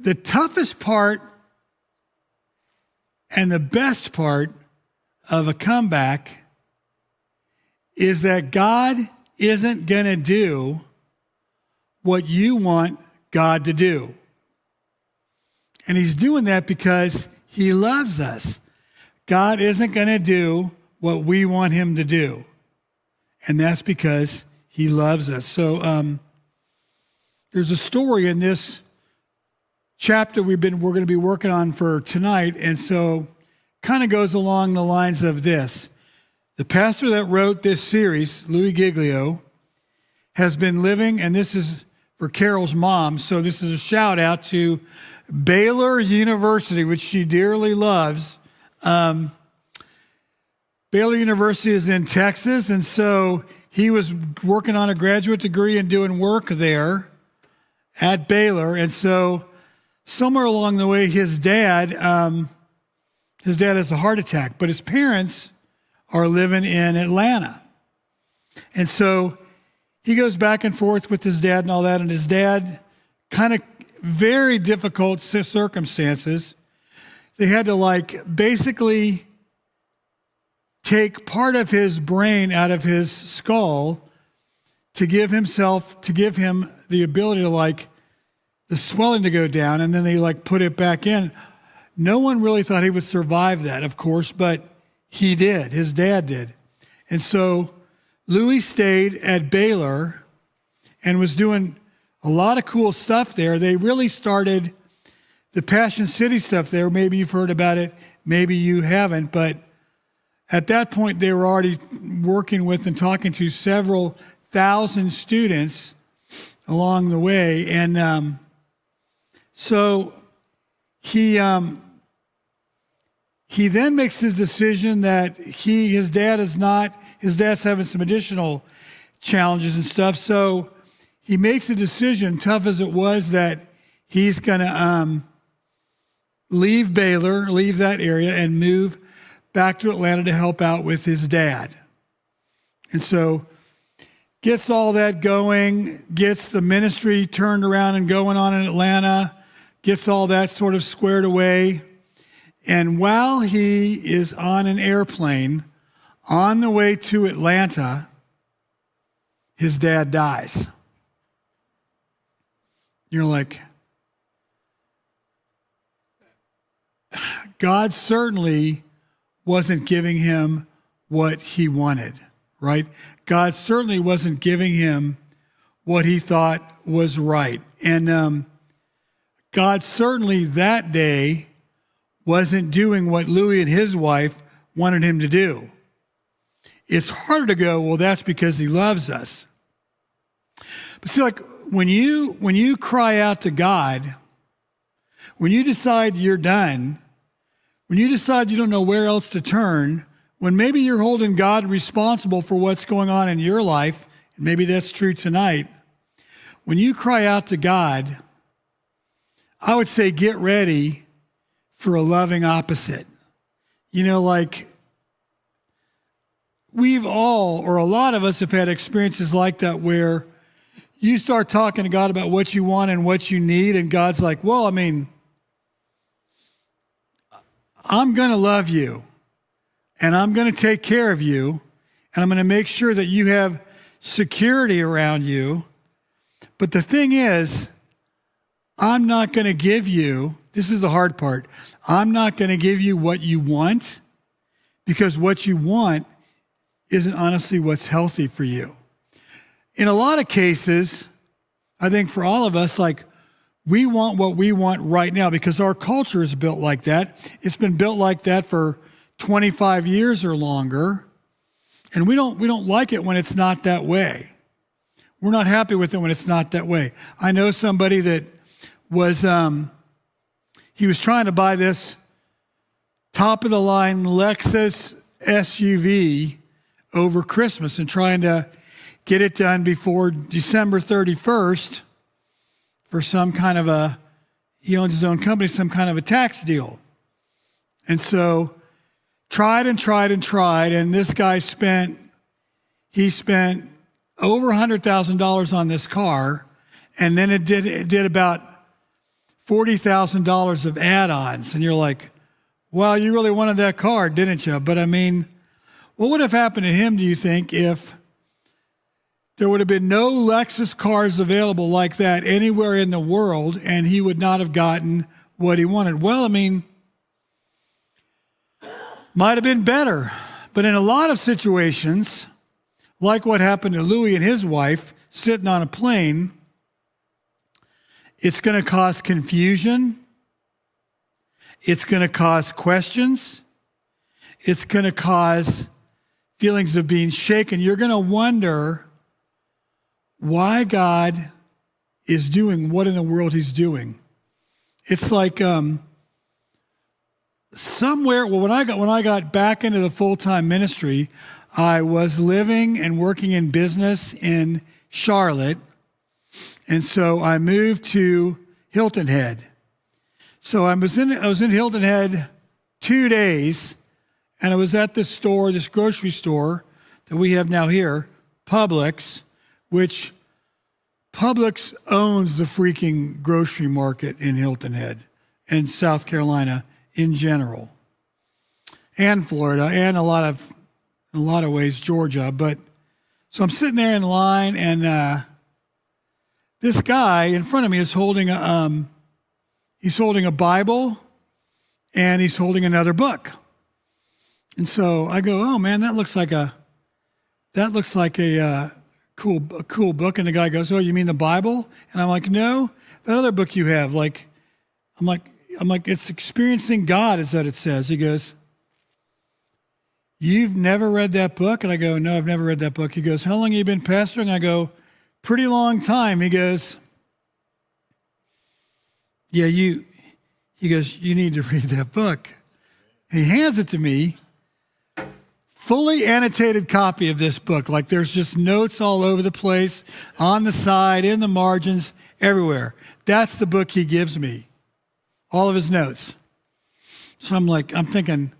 the toughest part and the best part of a comeback is that God isn't going to do what you want God to do. And he's doing that because he loves us. God isn't going to do what we want him to do. And that's because he loves us. So there's a story in this chapter we're going to be working on for tonight. And so kind of goes along the lines of this. The pastor that wrote this series, Louis Giglio, has been living, and this is for Carol's mom, so this is a shout out to Baylor University, which she dearly loves. Baylor University is in Texas, and so he was working on a graduate degree and doing work there at Baylor. And so somewhere along the way, his dad has a heart attack, but his parents are living in Atlanta. And so he goes back and forth with his dad and all that, and his dad, kind of very difficult circumstances. They had to basically take part of his brain out of his skull to give him the ability to the swelling to go down, and then they put it back in. No one really thought he would survive that, of course, but he did. His dad did. And so Louis stayed at Baylor and was doing a lot of cool stuff there. They really started the Passion City stuff there. Maybe you've heard about it, maybe you haven't, but at that point they were already working with and talking to several thousand students along the way. And so he then makes his decision that his dad's having some additional challenges and stuff. So he makes a decision, tough as it was, that he's going to leave Baylor, leave that area, and move back to Atlanta to help out with his dad. And so gets all that going, gets the ministry turned around and going on in Atlanta, gets all that sort of squared away. And while he is on an airplane on the way to Atlanta, his dad dies. You're like, God certainly wasn't giving him what he wanted, right? God certainly wasn't giving him what he thought was right. And God certainly that day wasn't doing what Louis and his wife wanted him to do. It's harder to go, well, that's because he loves us. But see, when you cry out to God, when you decide you're done, when you decide you don't know where else to turn, when maybe you're holding God responsible for what's going on in your life, and maybe that's true tonight, when you cry out to God, I would say get ready for a loving opposite. We've all, or a lot of us have had experiences like that where you start talking to God about what you want and what you need, and God's like, well, I'm going to love you, and I'm going to take care of you, and I'm going to make sure that you have security around you. But the thing is, I'm not going to give you, this is the hard part, I'm not going to give you what you want, because what you want isn't honestly what's healthy for you. In a lot of cases, I think for all of us, we want what we want right now because our culture is built like that. It's been built like that for 25 years or longer, and we don't like it when it's not that way. We're not happy with it when it's not that way. I know somebody that was, he was trying to buy this top-of-the-line Lexus SUV over Christmas and trying to get it done before December 31st for some kind of he owns his own company, some kind of a tax deal. And so tried, and this guy spent over $100,000 on this car, and then it did about $40,000 of add-ons. And you're like, well, you really wanted that car, didn't you? But I mean, what would have happened to him, do you think, if there would have been no Lexus cars available like that anywhere in the world and he would not have gotten what he wanted? Well, I mean, might have been better. But in a lot of situations, like what happened to Louis and his wife sitting on a plane, it's going to cause confusion. It's going to cause questions. It's going to cause feelings of being shaken. You're going to wonder why God is doing what in the world he's doing. It's like somewhere, well, when I got back into the full-time ministry, I was living and working in business in Charlotte. And so I moved to Hilton Head. So I was in Hilton Head 2 days, and I was at this grocery store that we have now here, Publix, which Publix owns the freaking grocery market in Hilton Head and South Carolina in general, and Florida, and in a lot of ways Georgia. But so I'm sitting there in line, and this guy in front of me is holding a Bible, and he's holding another book. And so I go, "Oh man, that looks like a cool book." And the guy goes, "Oh, you mean the Bible?" And I'm like, "No, that other book you have." I'm like, "It's Experiencing God," is what it says. He goes, "You've never read that book?" And I go, "No, I've never read that book." He goes, "How long have you been pastoring?" I go, "Pretty long time." He goes, "Yeah, he goes, "You need to read that book." And he hands it to me, fully annotated copy of this book. Like there's just notes all over the place, on the side, in the margins, everywhere. That's the book he gives me, all of his notes. So I'm thinking,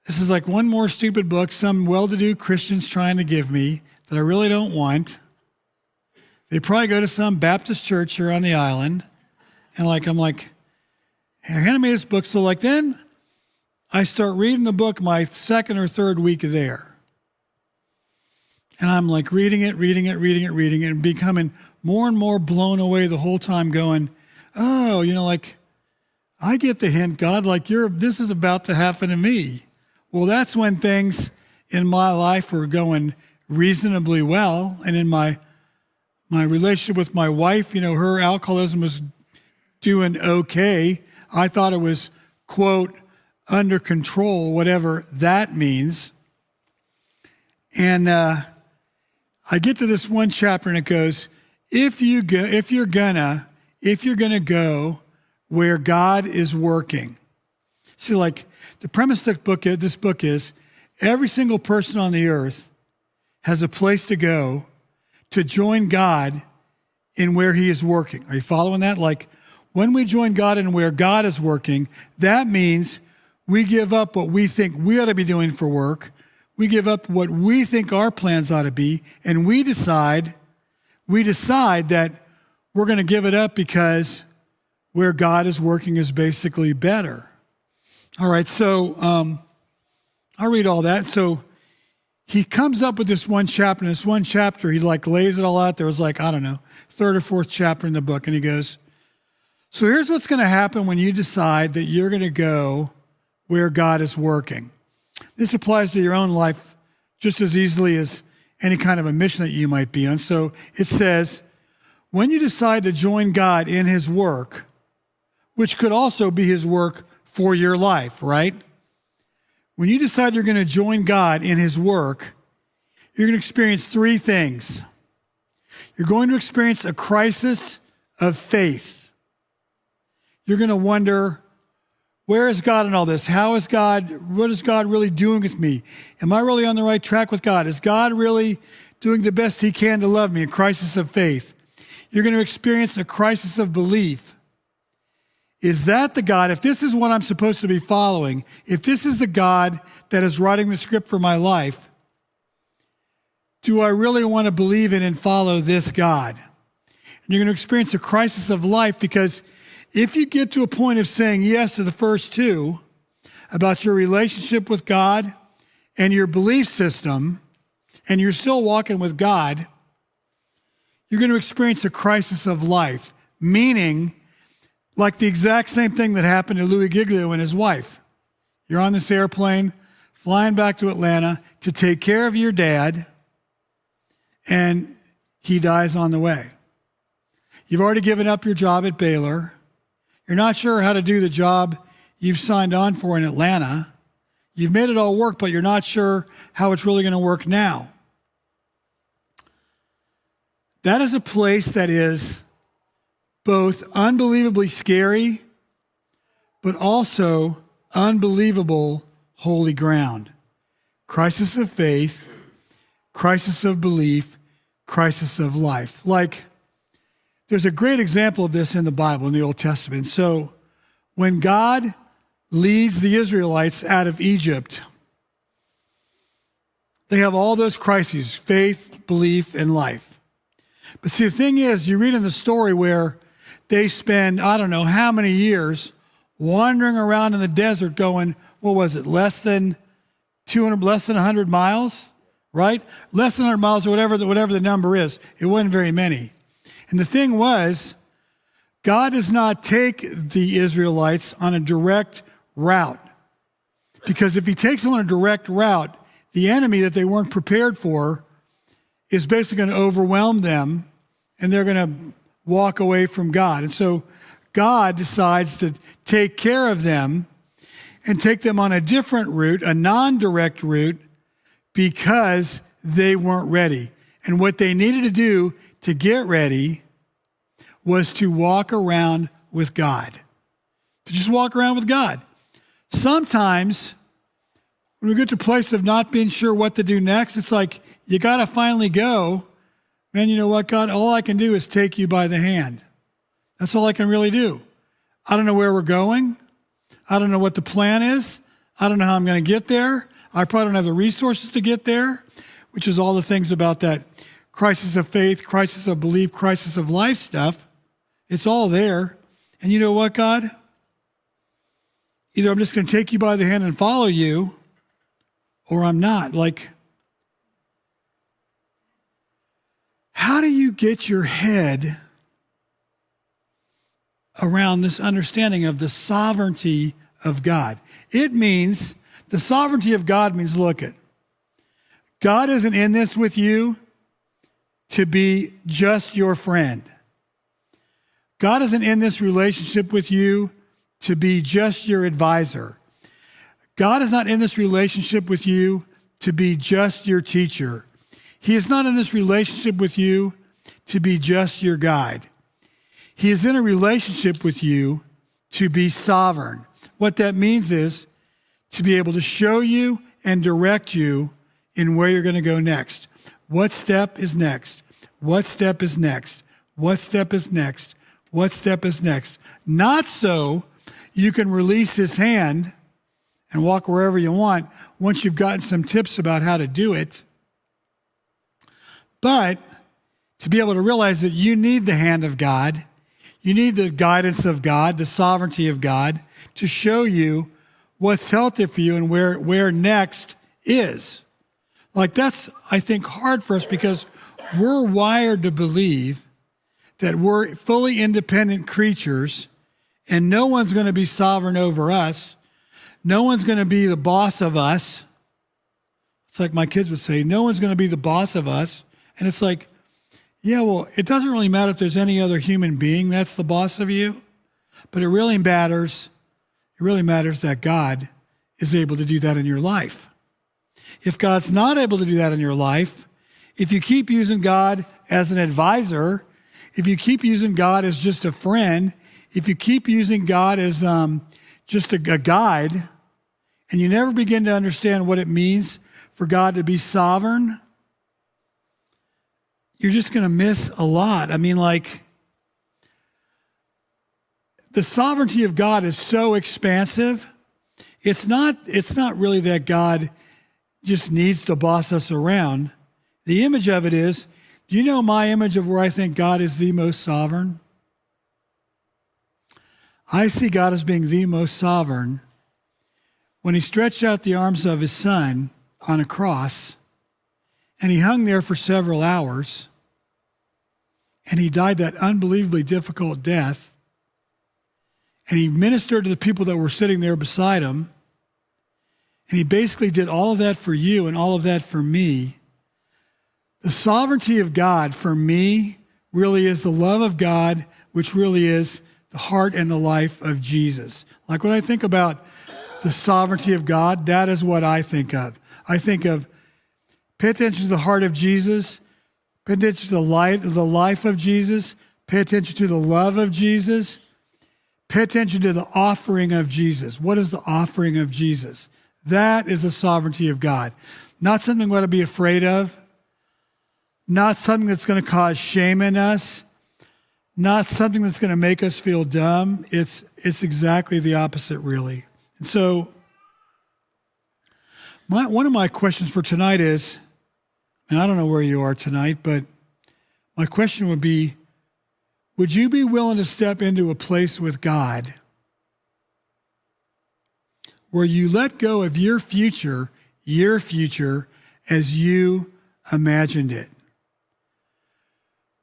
this is like one more stupid book some well-to-do Christian's trying to give me that I really don't want. They probably go to some Baptist church here on the island. And I'm like, hand me this book. So then I start reading the book my second or third week there. And I'm like reading it, and becoming more and more blown away the whole time going, oh, I get the hint, God, this is about to happen to me. Well, that's when things in my life were going reasonably well. And in my relationship with my wife, her alcoholism was doing okay. I thought it was, quote, under control, whatever that means. And I get to this one chapter and it goes, if you're gonna go where God is working. See, the premise of this book is every single person on the earth has a place to go to join God in where he is working. Are you following that? When we join God in where God is working, that means we give up what we think we ought to be doing for work. We give up what we think our plans ought to be, and we decide that we're going to give it up because where God is working is basically better. All right, so I'll read all that. So he comes up with this one chapter. In this one chapter, he lays it all out. There was third or fourth chapter in the book, and he goes, so here's what's going to happen when you decide that you're going to go where God is working. This applies to your own life just as easily as any kind of a mission that you might be on. So it says, when you decide to join God in his work, which could also be his work for your life, right? When you decide you're going to join God in his work, you're going to experience three things. You're going to experience a crisis of faith. You're going to wonder, where is God in all this? What is God really doing with me? Am I really on the right track with God? Is God really doing the best he can to love me? A crisis of faith. You're going to experience a crisis of belief. Is that the God, if this is what I'm supposed to be following, if this is the God that is writing the script for my life, do I really want to believe in and follow this God? And you're going to experience a crisis of life because if you get to a point of saying yes to the first two about your relationship with God and your belief system, and you're still walking with God, you're going to experience a crisis of life, meaning like the exact same thing that happened to Louis Giglio and his wife. You're on this airplane flying back to Atlanta to take care of your dad, and he dies on the way. You've already given up your job at Baylor. You're not sure how to do the job you've signed on for in Atlanta. You've made it all work, but you're not sure how it's really going to work now. That is a place that is both unbelievably scary, but also unbelievable holy ground. Crisis of faith, crisis of belief, crisis of life. Like, there's a great example of this in the Bible, in the Old Testament. So when God leads the Israelites out of Egypt, they have all those crises: faith, belief, and life. But see, the thing is, you read in the story where they spend, I don't know how many years wandering around in the desert going, what was it, less than 100 miles, right? Less than 100 miles or whatever the number is. It wasn't very many. And the thing was, God does not take the Israelites on a direct route. Because if he takes them on a direct route, the enemy that they weren't prepared for is basically going to overwhelm them, and they're going to walk away from God. And so God decides to take care of them and take them on a different route, a non-direct route, because they weren't ready. And what they needed to do to get ready was to walk around with God. To just walk around with God. Sometimes when we get to a place of not being sure what to do next, it's like you got to finally go. Man, you know what, God? All I can do is take you by the hand. That's all I can really do. I don't know where we're going. I don't know what the plan is. I don't know how I'm going to get there. I probably don't have the resources to get there, which is all the things about that crisis of faith, crisis of belief, crisis of life stuff. It's all there. And you know what, God? Either I'm just going to take you by the hand and follow you, or I'm not. Like, how do you get your head around this understanding of the sovereignty of God? It means, the sovereignty of God means, look it, God isn't in this with you to be just your friend. God isn't in this relationship with you to be just your advisor. God is not in this relationship with you to be just your teacher. He is not in this relationship with you to be just your guide. He is in a relationship with you to be sovereign. What that means is to be able to show you and direct you in where you're going to go next. What step is next? What step is next? What step is next? What step is next? Not so you can release his hand and walk wherever you want once you've gotten some tips about how to do it, but to be able to realize that you need the hand of God, you need the guidance of God, the sovereignty of God, to show you what's healthy for you and where next is. Like, that's, I think, hard for us because we're wired to believe that we're fully independent creatures and no one's going to be sovereign over us. No one's going to be the boss of us. It's like my kids would say, no one's going to be the boss of us. And it's like, yeah, well, it doesn't really matter if there's any other human being that's the boss of you, but it really matters that God is able to do that in your life. If God's not able to do that in your life, if you keep using God as an advisor, if you keep using God as just a friend, if you keep using God as just a guide, and you never begin to understand what it means for God to be sovereign, you're just going to miss a lot. I mean, like, the sovereignty of God is so expansive. It's not really that God just needs to boss us around. The image of it is, do you know my image of where I think God is the most sovereign? I see God as being the most sovereign when he stretched out the arms of his son on a cross, and he hung there for several hours, and he died that unbelievably difficult death, and he ministered to the people that were sitting there beside him, and he basically did all of that for you and all of that for me. The sovereignty of God for me really is the love of God, which really is the heart and the life of Jesus. Like when I think about the sovereignty of God, that is what I think of. I think of pay attention to the heart of Jesus, pay attention to the life of Jesus, pay attention to the love of Jesus, pay attention to the offering of Jesus. What is the offering of Jesus? That is the sovereignty of God. Not something we ought to be afraid of, not something that's going to cause shame in us, not something that's going to make us feel dumb. It's exactly the opposite, really. And so one of my questions for tonight is, and I don't know where you are tonight, but my question would be, would you be willing to step into a place with God where you let go of your future as you imagined it?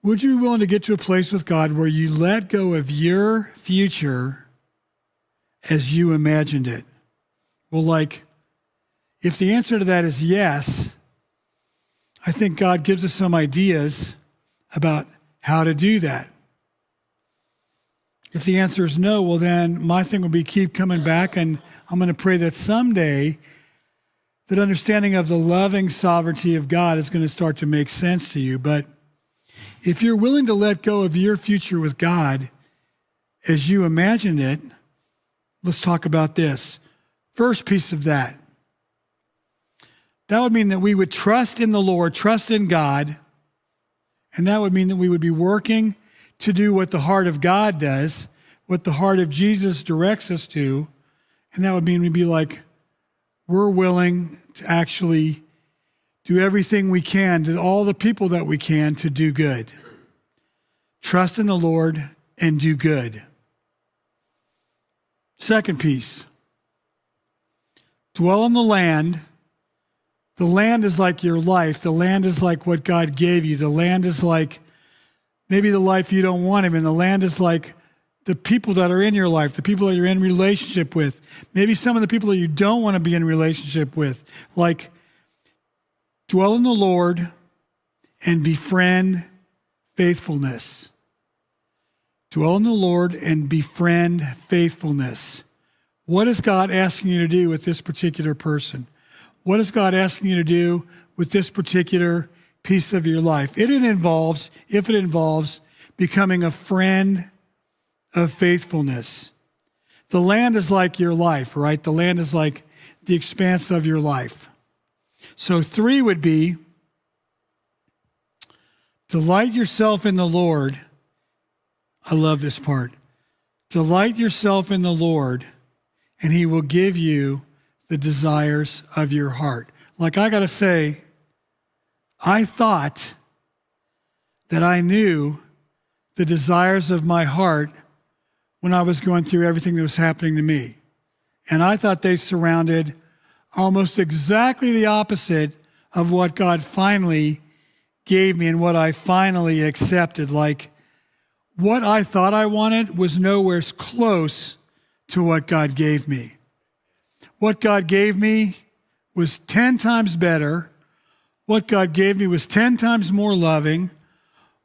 Would you be willing to get to a place with God where you let go of your future as you imagined it? Well, if the answer to that is yes, I think God gives us some ideas about how to do that. If the answer is no, well then my thing will be keep coming back, and I'm going to pray that someday that understanding of the loving sovereignty of God is going to start to make sense to you. But if you're willing to let go of your future with God as you imagine it, let's talk about this. First piece of that would mean that we would trust in the Lord, trust in God, and that would mean that we would be working to do what the heart of God does, what the heart of Jesus directs us to, and that would mean we'd be like, we're willing to actually do everything we can, to all the people that we can, to do good. Trust in the Lord and do good. Second piece, dwell on the land. The land is like your life. The land is like what God gave you. The land is like maybe the life you don't want him in. The land is like the people that are in your life, the people that you're in relationship with. Maybe some of the people that you don't want to be in relationship with. Like, dwell in the Lord and befriend faithfulness. Dwell in the Lord and befriend faithfulness. What is God asking you to do with this particular person? What is God asking you to do with this particular piece of your life? If it involves becoming a friend of faithfulness. The land is like your life, right? The land is like the expanse of your life. So 3 would be, delight yourself in the Lord. I love this part. Delight yourself in the Lord, and he will give you the desires of your heart. Like, I got to say, I thought that I knew the desires of my heart when I was going through everything that was happening to me. And I thought they surrounded almost exactly the opposite of what God finally gave me and what I finally accepted. Like, what I thought I wanted was nowhere close to what God gave me. What God gave me was 10 times better. What God gave me was 10 times more loving.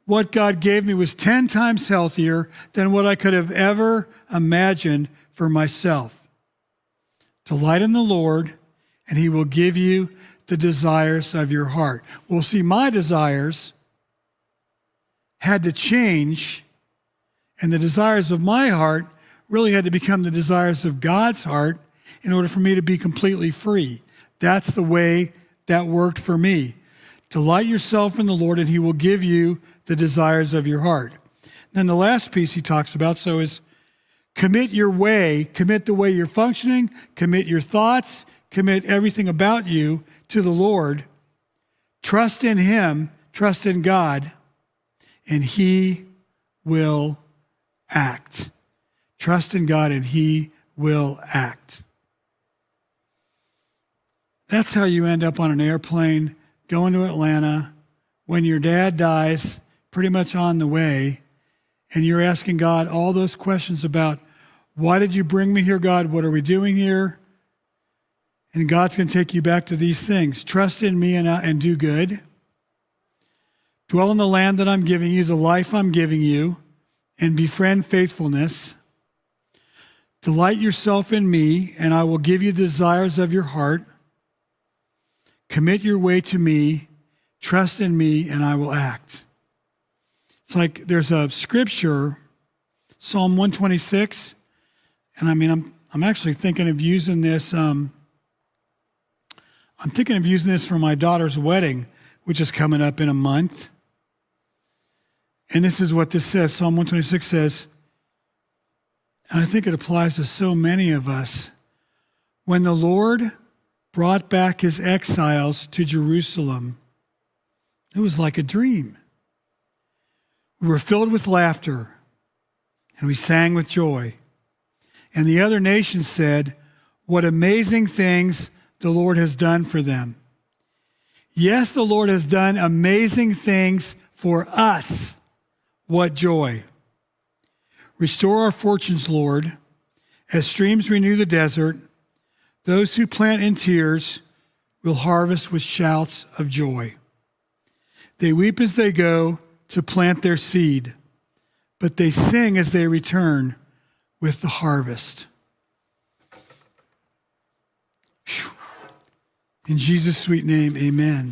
What God gave me was 10 times healthier than what I could have ever imagined for myself. Delight in the Lord, and he will give you the desires of your heart. Well, see, my desires had to change, and the desires of my heart really had to become the desires of God's heart in order for me to be completely free. That's the way that worked for me. Delight yourself in the Lord, and he will give you the desires of your heart. Then the last piece he talks about, is commit your way, commit the way you're functioning, commit your thoughts, commit everything about you to the Lord. Trust in him, trust in God, and he will act. Trust in God and he will act. That's how you end up on an airplane going to Atlanta when your dad dies pretty much on the way, and you're asking God all those questions about, why did you bring me here, God? What are we doing here? And God's going to take you back to these things. Trust in me and do good. Dwell in the land that I'm giving you, the life I'm giving you, and befriend faithfulness. Delight yourself in me, and I will give you the desires of your heart. Commit your way to me, trust in me, and I will act. It's like there's a scripture, Psalm 126, and I'm actually thinking of using this. I'm thinking of using this for my daughter's wedding, which is coming up in a month. And this is what this says. Psalm 126 says, and I think it applies to so many of us. When the Lord brought back his exiles to Jerusalem, it was like a dream. We were filled with laughter, and we sang with joy. And the other nations said, what amazing things the Lord has done for them. Yes, the Lord has done amazing things for us. What joy. Restore our fortunes, Lord, as streams renew the desert. Those who plant in tears will harvest with shouts of joy. They weep as they go to plant their seed, but they sing as they return with the harvest. Whew. In Jesus' sweet name, amen.